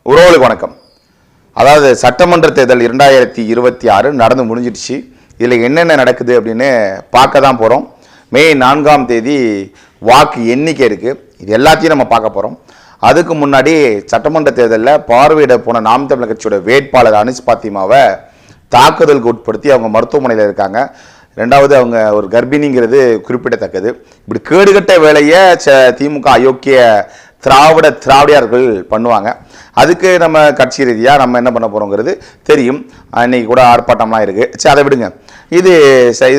உறவுகளுக்கு வணக்கம். அதாவது சட்டமன்ற தேர்தல் 2026 நடந்து முடிஞ்சிடுச்சு. இதில் என்னென்ன நடக்குது அப்படின்னு பார்க்க தான் போகிறோம். மே 4ஆம் தேதி வாக்கு எண்ணிக்கை இருக்குது. இது எல்லாத்தையும் நம்ம பார்க்க போகிறோம். அதுக்கு முன்னாடி சட்டமன்ற தேர்தலில் பார்வையிட போன நாம் தமிழர் கட்சியோட வேட்பாளர் அனிஸ் பாத்திமாவை தாக்குதலுக்கு உட்படுத்தி அவங்க மருத்துவமனையில் இருக்காங்க. ரெண்டாவது அவங்க ஒரு கர்ப்பிணிங்கிறது குறிப்பிடத்தக்கது. இப்படி கேடுகட்ட வேலையை திமுக அயோக்கிய திராவிடியார்கள் பண்ணுவாங்க. அதுக்கு நம்ம கட்சி ரீதியாக நம்ம என்ன பண்ண போகிறோங்கிறது தெரியும். இன்னைக்கு கூட ஆர்ப்பாட்டம்லாம் இருக்குது. சரி, அதை விடுங்க. இது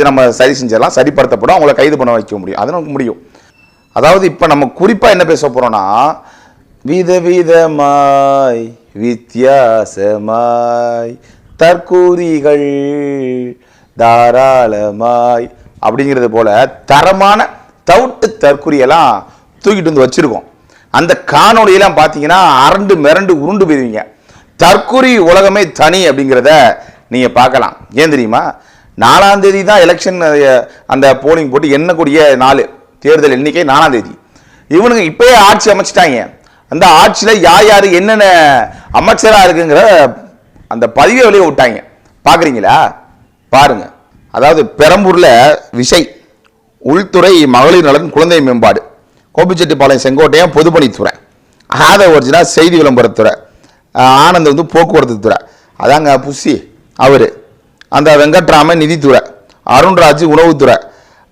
நம்ம சரி செஞ்சிடலாம், சரிப்படுத்தப்படும், அவங்கள கைது பண்ண வைக்க முடியும், அது நமக்கு முடியும். அதாவது இப்போ நம்ம குறிப்பாக என்ன பேச போகிறோன்னா, விதவிதமாய் வித்தியாசமாய் தற்கூறிகள் தாராளமாய் அப்படிங்கிறது போல தரமான தவிட்டு தற்கூரியெல்லாம் தூக்கிட்டு வந்து வச்சுருக்கோம். அந்த காணொலியெல்லாம் பார்த்தீங்கன்னா அரண்டு மிரண்டு உருண்டு போயிருவீங்க. தற்கூரி உலகமே தனி அப்படிங்கிறத நீங்கள் பார்க்கலாம். ஏன் தெரியுமா? 4ஆம் தேதி தான் எலெக்ஷன், அந்த போலிங் போட்டு எண்ணக்கூடிய நாள், தேர்தல் எண்ணிக்கை 4ஆம் தேதி. இவனுங்க இப்போயே ஆட்சி அமைச்சிட்டாங்க. அந்த ஆட்சியில் யார் என்னென்ன அமைச்சராக இருக்குங்கிற அந்த பதிவை வெளியே விட்டாங்க. பார்க்குறீங்களா? பாருங்க. அதாவது பெரம்பூரில் விசை, உள்துறை மகளிர் நலன் குழந்தை மேம்பாடு, கோபிச்செட்டிப்பாளையம் செங்கோட்டையம் பொதுப்பணித்துறை, ஒரிஜினா செய்தி விளம்பரத்துறை, ஆனந்த் வந்து போக்குவரத்து துறை, அதாங்க புஷி அவர், அந்த வெங்கட்ராமன் நிதித்துறை, அருண்ராஜ் உணவுத்துறை,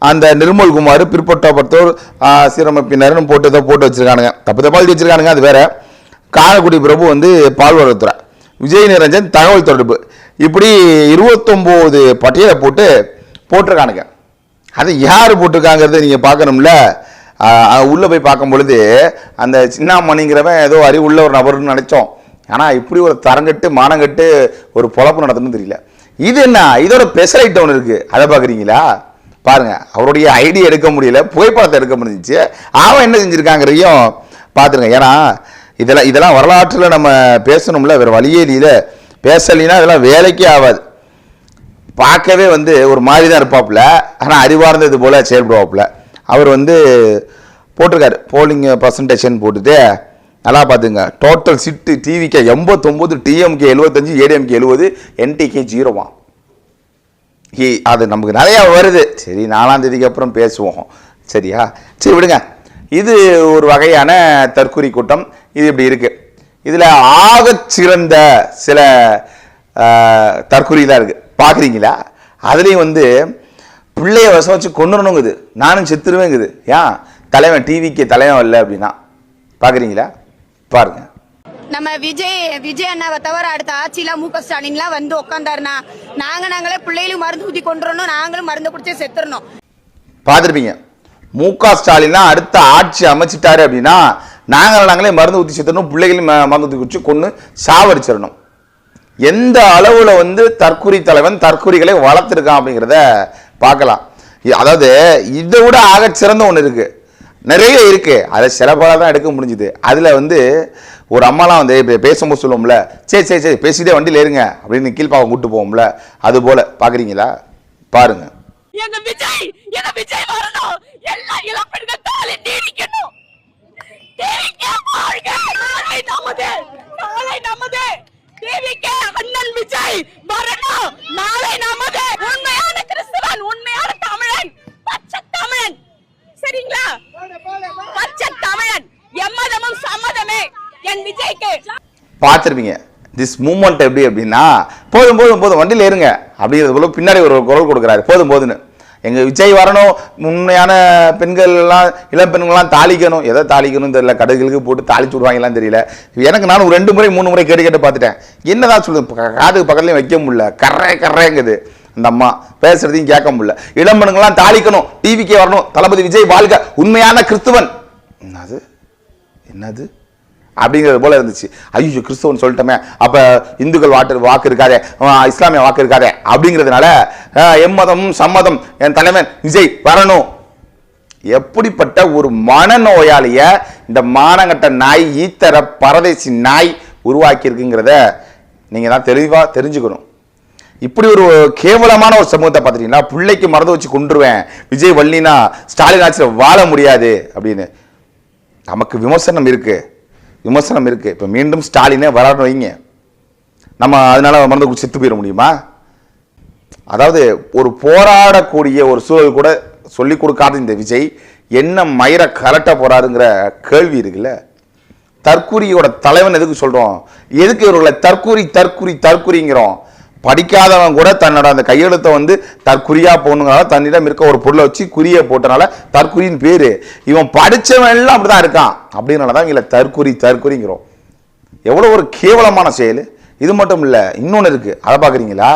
அந்த நிர்மல்குமார் பிற்பட்டோர் சீரமைப்பினர்னு போட்டு வச்சிருக்கானுங்க. தப்பு வச்சிருக்கானுங்க, அது வேற. காரைக்குடி பிரபு வந்து பால்வளத்துறை, விஜய் நிரஞ்சன் தகவல் தொடர்பு, இப்படி 29 பட்டியலை போட்டிருக்கானுங்க. அதை யார் போட்டிருக்காங்கிறத நீங்கள் பார்க்கணும்ல. உள்ளே போய் பார்க்கும் பொழுது அந்த சின்னாமணிங்கிறவன் ஏதோ அறிவுள்ள ஒரு நபர்னு நினைச்சோம். ஆனால் இப்படி ஒரு தரங்கட்டு மானங்கட்டு ஒரு பொழப்பு நடத்தணும்னு தெரியல. இது என்ன, இதோட ஸ்பெஷலைட் ஒன்று இருக்குது, அதை பார்க்குறீங்களா? பாருங்க. அவருடைய ஐடி எடுக்க முடியல, புகைப்படத்தை எடுக்க முடிஞ்சிச்சு. அவன் என்ன செஞ்சுருக்காங்கிறதையும் பார்த்துருங்க. ஏன்னா இதெல்லாம் வரலாற்றில் நம்ம பேசணும்ல, வேறு வழியே இல்லை. பேசலைன்னா இதெல்லாம் வேலைக்கே ஆகாது. பார்க்கவே வந்து ஒரு மாதிரி தான் இருப்பாப்புல, ஆனால் அறிவார்ந்தது போல் செயல்படுவாப்புல. அவர் வந்து போட்டிருக்காரு போலிங் பர்சன்டேஷன் போட்டுட்டு, நல்லா பார்த்துங்க. டோட்டல் சிட்டு டிவிக்கு 89, டிஎம்கே 75, ஏடிஎம்கே 70, என்டிகே 0. அது நமக்கு நிறையா வருது. சரி, 4ஆம் தேதிக்கு அப்புறம் பேசுவோம், சரியா? சரி, விடுங்க. இது ஒரு வகையான தற்கூரி கூட்டம். இது இப்படி இருக்கு. இதில் ஆகச் சிறந்த சில தற்கூரி தான் இருக்குது. பார்க்குறீங்களா? அதுலேயும் வந்து பிள்ளைய வசம் வச்சு கொண்டுணுங்குது, நானும் செத்துருவேங்குது. ஏன் தலைவன் டிவிக்கு தலைவன் இல்லை அப்படின்னா? பார்க்குறீங்களா? பாருங்க. நம்ம விஜய் அண்ணாவை தவிர அடுத்த ஆட்சியில மு.க. ஸ்டாலின்லாம் வந்து உட்காந்தாருனா நாங்களே பிள்ளைகளும் மருந்து ஊற்றி கொண்டுறணும், நாங்களும் மருந்து குடிச்சே செத்துறணும். பார்த்துருப்பீங்க. மு.க. ஸ்டாலின்லாம் அடுத்த ஆட்சி அமைச்சிட்டாரு அப்படின்னா நாங்களே மருந்து ஊற்றி செத்துறணும், பிள்ளைகளையும் மருந்து ஊற்றி குடிச்சு கொண்டு சாவடிச்சிடணும். எந்த அளவுல வந்து தற்கூரி தலைவன் தற்கூரிகளை வளர்த்துருக்கான் அப்படிங்கிறத பார்க்கலாம். அதாவது இதை விட ஆக சிறந்த ஒன்று இருக்கு, நிறைய இருக்கு. அதை சிலப்பாக தான் எடுக்க முடிஞ்சுது. அதில் வந்து ஒரு அம்மாலாம் வந்து பேசும்போது சொல்லுவோம்ல, சரி பேசிட்டே வண்டியில் ஏறுங்க அப்படின்னு கீழ்பாக்கம் கூட்டு போவோம்ல, அது போல. பார்க்குறீங்களா? பாருங்க. பார்த்துருப்பீங்க திஸ் மூமெண்ட் எப்படி அப்படின்னா, போதும் வண்டியில் ஏறுங்க அப்படிங்கிறது போல பின்னாடி ஒரு குரல் கொடுக்குறாரு, போதும்னு. எங்கள் விஜய் வரணும், உண்மையான பெண்கள்லாம் இளம் பெண்கள்லாம் தாளிக்கணும். எதை தாளிக்கணும் தெரியல, கடைகளுக்கு போட்டு தாளிச்சு விடுவாங்கலாம் தெரியல. எனக்கு நானும் 2 முறை 3 முறை கேட்டு பார்த்துட்டேன். என்னதான் சொல்லுது, காதுக்கு பக்கத்துலையும் வைக்க முடியல, கர்றேங்குது. அந்த அம்மா பேசுறதையும் கேட்க முடியல. இளம் பெண்கள்லாம் தாளிக்கணும், டிவிக்கே வரணும், தளபதி விஜய் வாழ்க, உண்மையான கிறிஸ்துவன். என்னது அப்படிங்கிறது போல இருந்துச்சு. ஐயோ, கிறிஸ்தவன் சொல்லிட்டோமே, அப்ப இந்துக்கள் வாக்கு இருக்காதே, இஸ்லாமிய வாக்கு இருக்காதே அப்படிங்கிறதுனால எம்மதமும் சம்மதம், என் தலைவன் விஜய் வரணும். எப்படிப்பட்ட ஒரு மனநோயாளிய இந்த மானங்கட்ட நாய், ஈத்தர பரதேசி நாய் உருவாக்கி இருக்குங்கிறத நீங்க தான் தெளிவா தெரிஞ்சுக்கணும். இப்படி ஒரு கேவலமான ஒரு சமூகத்தை பார்த்துட்டீங்கன்னா, பிள்ளைக்கு மறந்து வச்சு கொண்டுருவேன், விஜய் வள்ளினா ஸ்டாலின் ஆட்சியில் வாழ முடியாது அப்படின்னு நமக்கு விமர்சனம் இருக்கு. விமர்சனம் இருக்கு. இப்போ மீண்டும் ஸ்டாலினே வரான்னு வைங்க, நம்ம அதனால மருந்து செத்து போயிட முடியுமா? அதாவது ஒரு போராடக்கூடிய ஒரு சூழல் கூட சொல்லிக் கொடுக்காத இந்த விஜய் என்ன மயிரை கலட்ட போறாருங்கிற கேள்வி இருக்குல்ல. தற்கூரியோட தலைவன் எதுக்கு சொல்றோம்? எதுக்கு இவர்களை தற்கூரி தற்கூரி தற்கூரிங்கிறோம்? படிக்காதவன் கூட தன்னோட அந்த கையெழுத்தை வந்து தற்குறியா போகணுங்கிறனால தன்னிடம் இருக்க ஒரு பொருளை வச்சு குறியை போட்டனால தற்குறின்னு பேரு. இவன் படிச்சவன் எல்லாம் அப்படிதான் இருக்கான், அப்படின்னாலதான் இவங்கள தற்குறி தற்குறிங்கிறோம். எவ்வளவு ஒரு கேவலமான செயல். இது மட்டும் இல்ல, இன்னொன்னு இருக்கு, அதை பாக்குறீங்களா?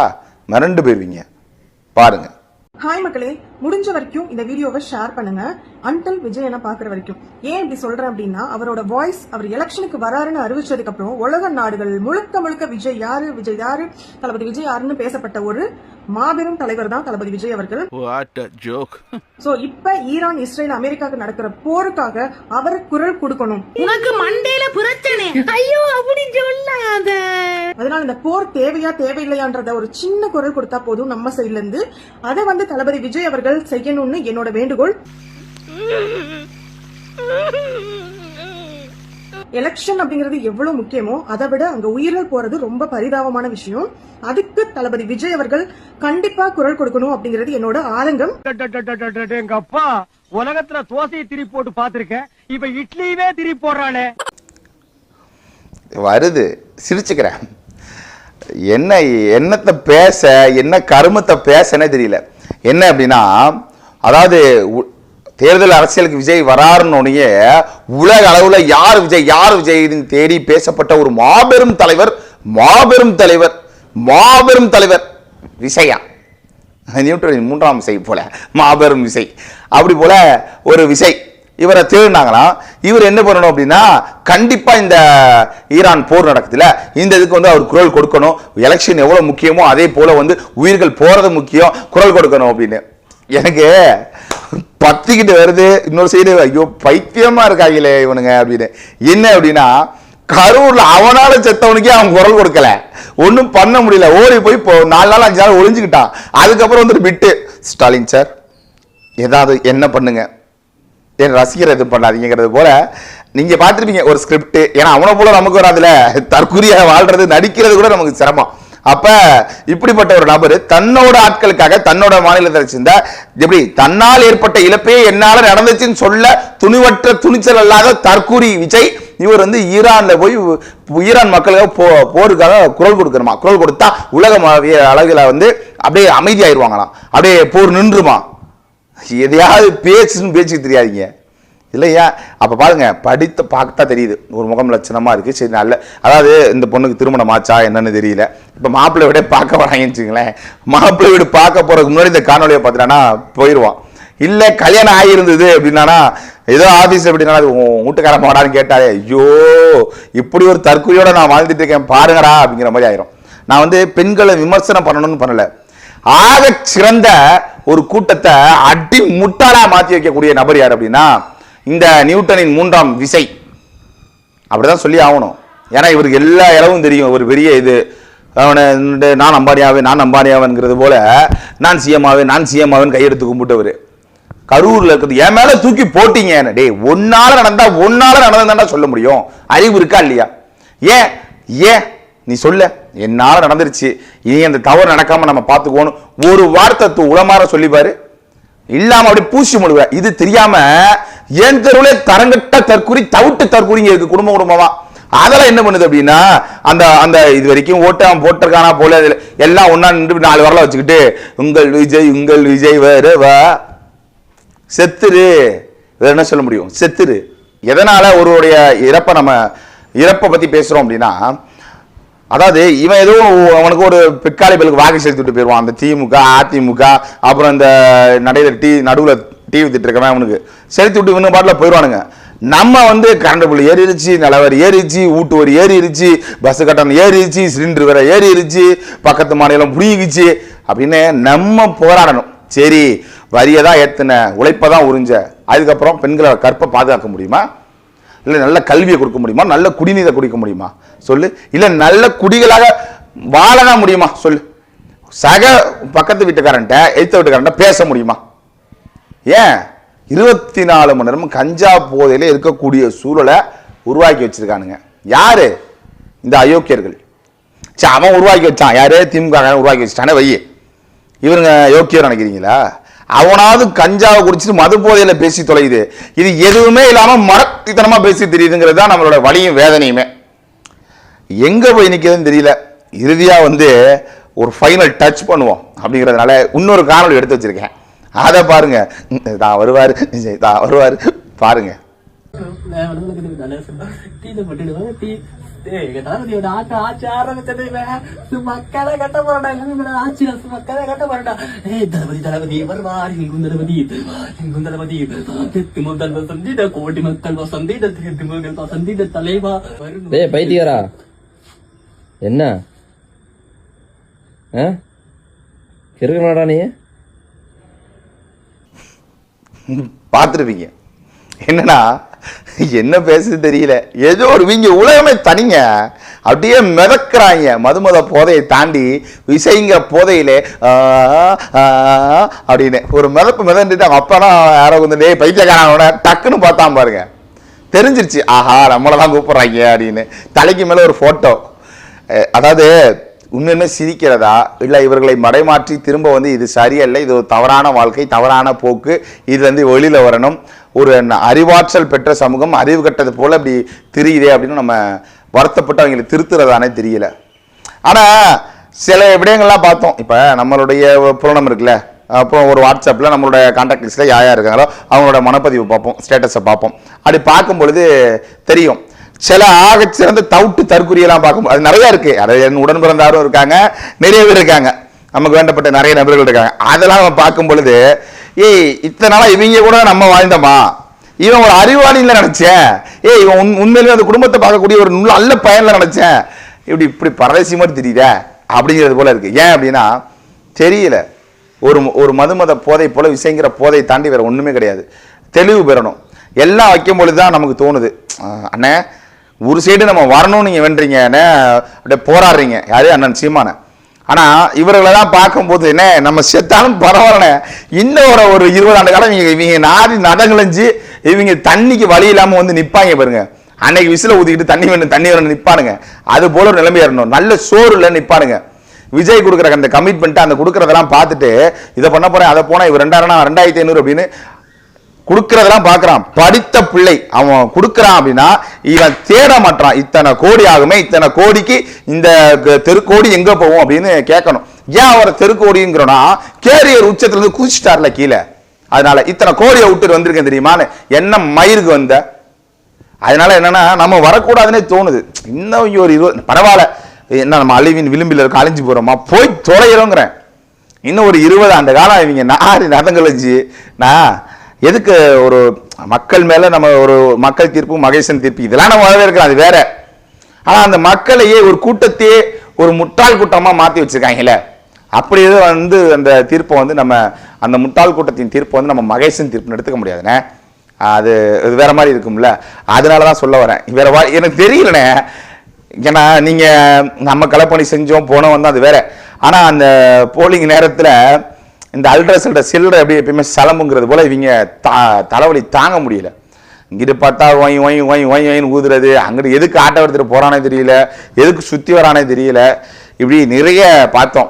மிரண்டு போயிருவீங்க, பாருங்க. ஹாய் மக்களே, முடிஞ்ச வரைக்கும் இந்த வீடியோவை ஷேர் பண்ணுங்க. அன்டில் விஜய் என்ன பாக்குற வரைக்கும். ஏன் இப்படி சொல்றேன் அப்படின்னா, அவரோட வாய்ஸ் அவர் எலெக்ஷனுக்கு வராருன்னு அறிவிச்சதுக்கு அப்புறம் உலக நாடுகள் முழுக்க விஜய் யாரு தளபதி விஜய் யாருன்னு பேசப்பட்ட ஒரு மாபெரும் தலைவர் தான் தளபதி விஜய் அவர்கள். சோ இப்ப ஈரான் இஸ்ரேல் அமெரிக்காவுக்கு நடக்கிற போருக்காக அவர் குரல் கொடுக்கணும். உனக்கு மண்டையில பிரச்சனை, ஐயோ அப்படி சொல்லாத. அதனால இந்த போர் தேவையா தேவையில்லையான்றத ஒரு சின்ன குரல் கொடுத்தா போதும் நம்ம சைட்ல இருந்து. அதை வந்து தளபதி விஜய் அவர்கள் செய்யணும்னு என்னோட வேண்டுகோள். எலெக்ஷன் அப்படிங்கிறது எவ்வளவு முக்கியமோ அதை விட அங்க உயிர்கள் போறது ரொம்ப பரிதாபமான விஷயம். அதுக்கு தளபதி விஜய் அவர்கள் கண்டிப்பா குரல் கொடுக்கணும் அப்படிங்கிறது என்னோட ஆதங்கம். எங்க அப்பா உலகத்துல தோசையை திரி போட்டு பாத்திருக்கேன், இப்ப இட்லியவே திரி போடுறானே. வருது, சிரிச்சுக்கிறேன். என்ன என்னத்தை பேச, என்ன கருமத்தை பேசனே தெரியல. என்ன அப்படின்னா, அதாவது தேர்தல் அரசியலுக்கு விஜய் வராருன்னு உலக அளவுல யார் விஜய் தேடி பேசப்பட்ட ஒரு மாபெரும் தலைவர் விசையா, நியூட்டனின் 3ஆம் விசை போல மாபெரும் விசை, அப்படி போல ஒரு விசை இவரை தேடினாங்களாம். இவர் என்ன பண்ணணும் அப்படின்னா, கண்டிப்பா இந்த ஈரான் போர் நடக்குதுல, இந்த இதுக்கு வந்து அவர் குரல் கொடுக்கணும். எலெக்ஷன் எவ்வளவு முக்கியமோ அதே போல வந்து உயிர்கள் போறது முக்கியம், குரல் கொடுக்கணும் அப்படின்னு. எனக்கு பத்திக்கிட்டு வருது. இன்னொரு சைடு ஐயோ பைத்தியமா இருக்காங்களே இவனுங்க அப்படின்னு. என்ன அப்படின்னா, கரூர்ல அவனால செத்தவனுக்கே அவன் குரல் கொடுக்கல, ஒன்னும் பண்ண முடியல, ஓடி போய் 4 நாள் 5 நாள் ஒளிஞ்சுக்கிட்டான். அதுக்கப்புறம் வந்துட்டு விட்டு, ஸ்டாலின் சார் ஏதாவது என்ன பண்ணுங்க, என் ரசிகர் எதுவும் பண்ணாதீங்கிறது போல நீங்க பார்த்துருப்பீங்க ஒரு ஸ்கிரிப்ட். ஏன்னா அவனை போல நமக்கு வராதுல, தற்குறியா வாழ்றது நடிக்கிறது கூட நமக்கு சிரமம். அப்ப இப்படிப்பட்ட ஒரு நபர் தன்னோட ஆட்களுக்காக தன்னோட மாநிலத்தை சேர்ந்த எப்படி தன்னால் ஏற்பட்ட இழப்பே என்னால நடந்துச்சுன்னு சொல்ல துணிவற்ற துணிச்சல் அல்லாத தற்கூரி விஜய் இவர் வந்து ஈரான்ல போய் ஈரான் மக்களுக்காக போருக்காக குரல் கொடுக்கணுமா. குரல் கொடுத்தா உலக அளவில் வந்து அப்படியே அமைதியாயிருவாங்களாம், அப்படியே போர் நின்றுமா. எதையாவது பேச்சு தெரியாதீங்க இல்லையா? அப்ப பாருங்க, படித்து பார்த்தா தெரியுது ஒரு முகம் லட்சணமா இருக்கு. சரி, நல்ல, அதாவது இந்த பொண்ணுக்கு திருமணம் ஆச்சா என்னன்னு தெரியல. இப்ப மாப்பிள்ளை வீட பார்க்க வராங்கன்னு வச்சுங்களேன். மாப்பிள்ளை வீடு பார்க்க போறதுக்கு முன்னாடி இந்த காணொலியை பார்த்துட்டானா போயிடுவான். இல்ல கல்யாணம் ஆகியிருந்தது அப்படின்னா, ஏதோ ஆபீஸ் அப்படின்னா வீட்டுக்கார மாடான்னு கேட்டாலே, ஐயோ இப்படி ஒரு தற்கொலையோட நான் வாழ்ந்துட்டு இருக்கேன் பாருங்கடா அப்படிங்கிற மாதிரி ஆயிரும். நான் வந்து பெண்களை விமர்சனம் பண்ணணும்னு பண்ணல, ஆக சிறந்த ஒரு கூட்டத்தை அடி முட்டாளா மாற்றி வைக்கக்கூடிய நபர் யார் அப்படின்னா, இந்த நியூட்டனின் 3ஆம் விசை. அப்படிதான் சொல்லி ஆகணும். ஏன்னா இவருக்கு எல்லா இடமும் தெரியும், ஒரு பெரிய இது நான் அம்பானியாவேங்கிறது போல நான் சிஎம்மாவேன் கையெடுத்து கும்பிட்டவர். கரூர்ல இருக்கிறது என் மேல தூக்கி போட்டீங்க, டே ஒன்னால நடந்தா சொல்ல முடியும். அறிவு இருக்கா இல்லையா? ஏன் நீ சொல்ல, என்னால நடந்துருச்சு, இனி அந்த தவறு நடக்காம நம்ம பார்த்துக்கோணும் ஒரு வார்த்தை உளமாற சொல்லிப்பாரு. இல்லாம அப்படி பூசி முழுவ. இது தெரியாம என் தெருவிலே தரங்கட்ட தற்கூரி தவிட்டு தற்கூரிங்க இருக்கு குடும்பமா. அதெல்லாம் என்ன பண்ணுது அப்படின்னா, அந்த அந்த இது வரைக்கும் ஓட்டு அவன் போட்டிருக்கானா போல எல்லாம் ஒன்னா நின்று 4 வரல வச்சுக்கிட்டு உங்கள் விஜய் வேறு வா செத்துரு, வேற என்ன சொல்ல முடியும், செத்துரு. எதனால ஒருவருடைய இறப்பை பத்தி பேசுறோம் அப்படின்னா, அதாவது இவன் ஏதோ அவனுக்கு ஒரு பிற்காலி பேருக்கு வாக்கு செலுத்திட்டு போயிடுவான். அந்த திமுக அதிமுக அப்புறம் இந்த நடுவில் டீ வித்துட்டு இருக்கவன் அவனுக்கு செலுத்தி விட்டு இவனு பாட்டில் போயிடுவானுங்க. நம்ம வந்து கரண்ட் பில் ஏறிடுச்சு, நிலவரி ஏறிடுச்சு, வீட்டு வரி ஏறிடுச்சு, பஸ் கட்டணம் ஏறிடுச்சு, சிலிண்டர் வேற ஏறிடுச்சு, பக்கத்து மாநிலம் புரியுச்சு அப்படின்னு நம்ம போராடணும். சரி, வரியை தான் ஏத்தின, உழைப்பை தான் உறிஞ்ச, அதுக்கப்புறம் பெண்களை கற்பை பாதுகாக்க முடியுமா? இல்லை நல்ல கல்வியை கொடுக்க முடியுமா? நல்ல குடிநீரை குடிக்க முடியுமா சொல்லு? இல்லை நல்ல குடிகளாக வாழதான் முடியுமா சொல்லு? சக பக்கத்து வீட்டுக்காரன்ட்ட எய்த்த வீட்டுக்காரன்ட்ட பேச முடியுமா? ஏன் 24 மணி நேரமும் கஞ்சா போதையில இருக்கக்கூடிய சூழலை உருவாக்கி வச்சிருக்கானுங்க. யாரு? இந்த அயோக்கியர்கள். அவன் உருவாக்கி வச்சான். யாரு? திமுக உருவாக்கி வச்சுட்டானே வை. இவருங்க யோக்கியம் நினைக்கிறீங்களா? அவனாவது கஞ்சாவை குடிச்சிட்டு மது போதையில பேசி தொலையுது. இது எதுவுமே இல்லாம மரத்தித்தனமா பேசி தெரியுதுங்கிறது தான் நம்மளோட வலியும் வேதனையுமே. எங்க போய் நிற்கிறதுன்னு தெரியல. இறுதியா வந்து ஒரு ஃபைனல் டச் பண்ணுவோம் அப்படிங்கிறதுனால இன்னொரு காணொலி எடுத்து வச்சிருக்கேன். அதை பாருங்க. தான் வருவாரு, தான் வருவாரு பாருங்க. மக்களை கட்ட போறா ஆட்சி மக்களை கட்ட போறா. தளபதி தளபதி வருவார் எங்கும் தளபதி எங்கும் தளபதி முதல் வசந்திட கோடி மக்கள் வசந்திட வசந்திட தலைவா. பைத்தியரா என்ன கிருக்கனாடா நீ? பார்த்துருப்பீங்க. என்னன்னா என்ன பேசுது தெரியல. ஏதோ ஒரு வீங்க உலகமே தனிங்க. அப்படியே மிதக்குறாங்க. மதுமத போதையை தாண்டி விசைங்கிற போதையிலே அப்படின்னு ஒரு மிதப்பு மிதந்துட்டு அவங்க அப்பனா யாரோ வந்து பைத்தியக்காரனோட டக்குன்னு பார்த்தான் பாருங்க. தெரிஞ்சிருச்சு, ஆஹா நம்மளதான் கூப்பிடுறாங்க அப்படின்னு. தலைக்கு மேல ஒரு போட்டோ. அதாவது உண்மையுமே சிரிக்கிறதா இல்லை இவர்களை மடைமாற்றி திரும்ப வந்து இது சரியில்லை, இது ஒரு தவறான வாழ்க்கை, தவறான போக்கு, இது வந்து வெளியில் வரணும், ஒரு அறிவாற்றல் பெற்ற சமூகம் அறிவு கட்டது போல் அப்படி தெரியுதே அப்படின்னு நம்ம வருத்தப்பட்டு அவங்களுக்கு திருத்துறதானே தெரியல. ஆனால் சில விடயங்கள்லாம் பார்த்தோம். இப்போ நம்மளுடைய புராணம் இருக்குல்ல, அப்புறம் ஒரு வாட்ஸ்அப்பில் நம்மளோட கான்டாக்ட் லிஸ்ட்டில் யார் இருக்காங்களோ அவங்களோட மனப்பதிவு பார்ப்போம், ஸ்டேட்டஸை பார்ப்போம். அப்படி பார்க்கும் பொழுது தெரியும் சில ஆக சிறந்த தவுட்டு தற்குறியெல்லாம் பார்க்கும். அது நிறைய இருக்கு. அதை உடன் பிறந்தாரும் இருக்காங்க, நிறைய பேர் இருக்காங்க, நமக்கு வேண்டப்பட்ட நிறைய நபர்கள் இருக்காங்க. அதெல்லாம் நம்ம பார்க்கும் பொழுது இத்தனை நாளா இவங்க கூட நம்ம வாழ்ந்தோமா, இவன் ஒரு அறிவாளியில் நினைச்சேன், இவன் உண்மையிலே அந்த குடும்பத்தை பார்க்கக்கூடிய ஒரு நல்ல பயனில் நினைச்சேன், இப்படி பரதேசி மாதிரி தெரியுத அப்படிங்கிறது போல இருக்கு. ஏன் அப்படின்னா தெரியல. ஒரு மதுமத போதை போல விசைங்கிற போதை தாண்டி வேற ஒண்ணுமே கிடையாது. தெளிவு பெறணும். எல்லாம் வைக்கும் பொழுது தான் நமக்கு தோணுது, அண்ணே ஒரு சைடு நம்ம வரணும்னு நீங்க வென்றீங்க, அப்படியே போராடுறீங்க. யாரு? அண்ணன் சீமான. ஆனா இவர்களெல்லாம் பார்க்கும்போது என்ன, நம்ம செத்தாலும் பரவாயில்ல, இன்னும் ஒரு 20 ஆண்டு காலம் இவங்க நாடி நடங்களைஞ்சு இவங்க தண்ணிக்கு வழி இல்லாம வந்து நிப்பாங்க பாருங்க. அன்னைக்கு விசில ஊத்திக்கிட்டு தண்ணி வேணும் நிப்பானுங்க. அது போல ஒரு நிலைமை வரணும். நல்ல சோறுல நிப்பானுங்க. விஜய் கொடுக்குற அந்த கமிட்மெண்ட் அந்த கொடுக்கறதெல்லாம் பார்த்துட்டு இதை பண்ண போறேன் அதை போனா இவர் 2500 அப்படின்னு கொடுக்கறதெல்லாம் பார்க்கறான். படித்த பிள்ளை அவன் கொடுக்கறான் அப்படின்னா இவன் தேட மாட்டான். இத்தனை கோடி ஆகுமே, இத்தனை கோடிக்கு இந்த தெருக்கோடி எங்க போவோம் அப்படின்னு கேட்கணும். ஏன் அவரை தெருக்கோடிங்கிறோம்னா கேரியர் உச்சத்துல இருந்து குதிச்சிட்டார்ல கீழே, அதனால இத்தனை கோடியை விட்டுட்டு வந்திருக்கேன் தெரியுமான்னு என்ன மயிருக்கு வந்த. அதனால என்னன்னா நம்ம வரக்கூடாதுன்னே தோணுது. இன்னும் ஒரு 20 பரவாயில்ல, என்ன நம்ம அழிவின் விளிம்பில் இருக்க அழிஞ்சு போறோமா, போய் தொலைகிறோங்கிறேன். இன்னும் ஒரு 20 ஆண்டு காலம் இவங்க நாரி நதங்கழிச்சு நான் எதுக்கு ஒரு மக்கள் மேல நம்ம ஒரு மக்கள் தீர்ப்பு மகேசன் தீர்ப்பு இதெல்லாம் நம்ம வரவேற்கிறோம், அது வேற. ஆனா அந்த மக்களையே ஒரு கூட்டத்தையே ஒரு முட்டாள் கூட்டமா மாத்தி வச்சிருக்காங்கல்ல, அப்படி வந்து அந்த தீர்ப்பை வந்து நம்ம அந்த முட்டாள் கூட்டத்தின் தீர்ப்பை வந்து நம்ம மகேசன் தீர்ப்புன்னு எடுத்துக்க முடியாதுண்ணே. அது வேற மாதிரி இருக்கும்ல. அதனாலதான் சொல்ல வரேன். வேற எனக்கு தெரியலண்ணே. ஏன்னா நீங்க நம்ம களப்பணி செஞ்சோம் போனோம் வந்து அது வேற. ஆனா அந்த போலிங் நேரத்துல இந்த அல்ட்ராசல்ட சில்லறை எப்படி எப்பயுமே சலமுங்கிறது போல இவங்க தலைவலி தாங்க முடியல. இங்கிட்டு பார்த்தா ஒயின் ஊதுறது, அங்கிட்டு எதுக்கு ஆட்டை எடுத்துட்டு போறானே தெரியல, எதுக்கு சுத்தி வரானே தெரியல. இப்படி நிறைய பார்த்தோம்.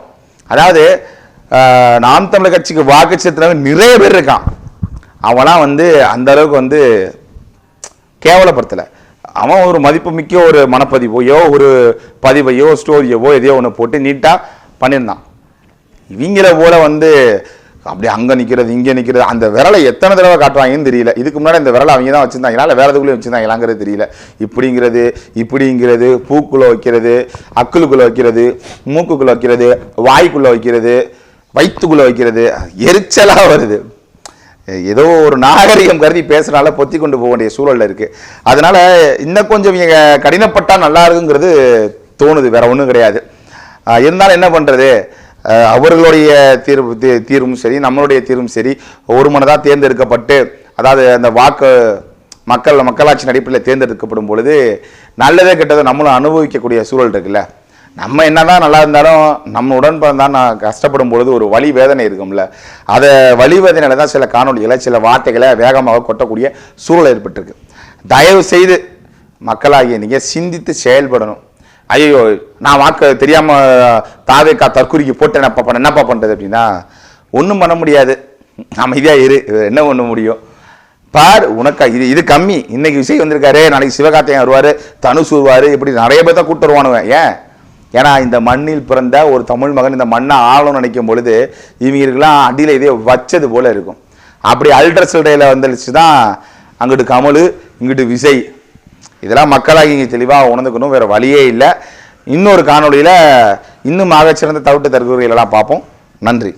அதாவது நாம் தமிழர் கட்சிக்கு வாக்கு செலுத்தினவங்க நிறைய பேர் இருக்கான். அவெல்லாம் வந்து அந்த அளவுக்கு வந்து கேவலப்படுத்தலை. அவன் ஒரு மதிப்புமிக்க ஒரு மனப்பதிவையோ ஒரு பதிவையோ ஸ்டோரியவோ எதையோ ஒன்று போட்டு நீட்டாக பண்ணியிருந்தான். இவங்கள போல வந்து அப்படி அங்கே நிற்கிறது இங்கே நிற்கிறது, அந்த விரலை எத்தனை தடவை காட்டுவாங்கன்னு தெரியல. இதுக்கு முன்னாடி இந்த விரலை அவங்க தான் வச்சுருந்தாங்க, இதனால் வேறு எதுக்குள்ளே வச்சுருந்தாங்களாங்கிறது தெரியல. இப்படிங்கிறது பூக்குள்ளே வைக்கிறது, அக்குளுக்குள்ளே வைக்கிறது, மூக்குக்குள்ளே வைக்கிறது, வாய்க்குள்ளே வைக்கிறது, வயிற்றுக்குள்ளே வைக்கிறது, எரிச்சலாக வருது. ஏதோ ஒரு நாகரிகம் கருதி பேசுறதுனால பொத்தி கொண்டு போக வேண்டிய சூழல்ல இருக்கு. அதனால இன்னும் கொஞ்சம் கடினப்பட்டா நல்லா இருக்குங்கிறது தோணுது, வேற ஒன்றும் கிடையாது. இருந்தாலும் என்ன பண்றது, அவர்களுடைய தீர்வும் சரி நம்மளுடைய தீர்வும் சரி ஒரு மனதாக தேர்ந்தெடுக்கப்பட்டு, அதாவது அந்த வாக்கு மக்களாட்சி அடிப்படையில் தேர்ந்தெடுக்கப்படும் பொழுது நல்லதே கெட்டதை நம்மளும் அனுபவிக்கக்கூடிய சூழல் இருக்குல்ல. நம்ம என்னதான் நல்லா இருந்தாலும் நம்ம உடன்பிறந்தான் கஷ்டப்படும் பொழுது ஒரு வலி வேதனை இருக்கும்ல, அதை வலி வேதனையில தான் சில காணொலிகளை சில வார்த்தைகளை வேகமாக கொட்டக்கூடிய சூழல் ஏற்பட்டிருக்கு. தயவு செய்து மக்களாகிய நீங்கள் சிந்தித்து செயல்படணும். ஐயோ நான் வாக்கு தெரியாமல் தாவேக்கா தற்கொலைக்கு போட்டு என்னப்பா பண்ணுறது அப்படின்னா ஒன்றும் பண்ண முடியாது. அமைதியாக இரு, என்ன பண்ண முடியும் பார். உனக்கா இது கம்மி. இன்னைக்கு விஜய் வந்திருக்காரு, நாளைக்கு சிவகார்த்திகேயன் வருவார், தனுஷ் வருவார், இப்படி நிறைய பேர் தான் கூப்பிட்டு வருவானுவேன். ஏன்னா இந்த மண்ணில் பிறந்த ஒரு தமிழ் மகன் இந்த மண்ணை ஆளணும்னு நினைக்கும் பொழுது இவங்களுக்கெல்லாம் அடியில் இதே வச்சது போல இருக்கும். அப்படி அல்ட்ரஸ் டேல வந்துடுச்சு தான் அங்கிட்டு கமல், இங்கிட்டு விஜய். இதெல்லாம் மக்களாகி இங்கே தெளிவாக உணர்ந்துக்கணும், வேறு வழியே இல்லை. இன்னொரு காணொலியில் இன்னும் ஆகச்சிறந்த தவிட்டு தற்கொலைகளெல்லாம் பார்ப்போம். நன்றி.